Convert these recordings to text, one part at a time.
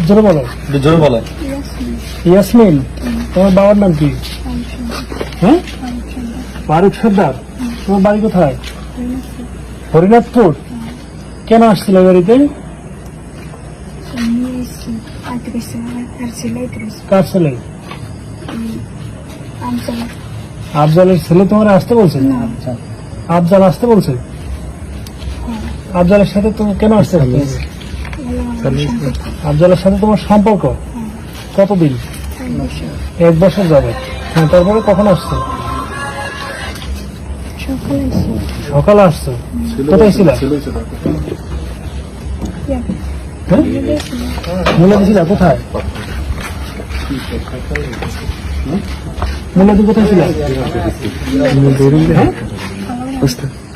জোরে বলো। জোরে বলো। ইয়াসমিন, তোমার বাবার নাম কি? হ্যাঁ, ফারুক সর্দার। তোমার বাড়ি কোথায়? হরিনাথপুর। কেন আসছিল বাড়িতে? কার ছেলে? আফজালের ছেলে তোমার আসতে বলছে? আচ্ছা, আফজাল আসতে বলছে। আফজালের সাথে তুমি কেন আসতে? আফজালের সাথে তোমার সম্পর্ক কতদিন? 1 বছর যাবে। তারপরে কখন আসছো? সকালে আসছো। কোথায় ছিল? মুলাদি ছিল কোথায়? মুলাদি কোথায় ছিল?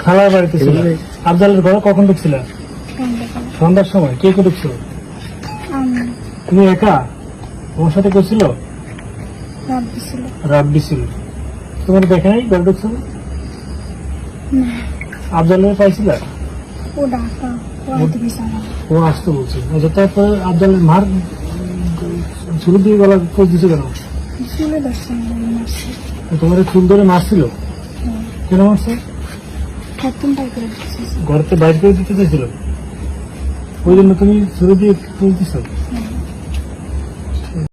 খালার বাড়িতে ছিল। আফজালের ঘরে কখন ঢুকছিল? সন্ধ্যার সময়। কে কে ঢুকছিল? তুমি একা? তোমার সাথে কেউ ছিল? রাব্বি ছিল। তোমার দেখে নাই ঘরে ঢুকছিল? আফজালের পাইছিল? ও আসতে বলছে। আচ্ছা, তারপরে আফজালের মার চুল দিয়ে গলা খোঁজ দিছে কেন? তোমার চুল ধরে মারছিল? কেন মারছে? ঘর থেকে বাইর করে দিতে চাইছিল, ওই জন্য তুমি চুল দিয়ে খোঁজ দিছ?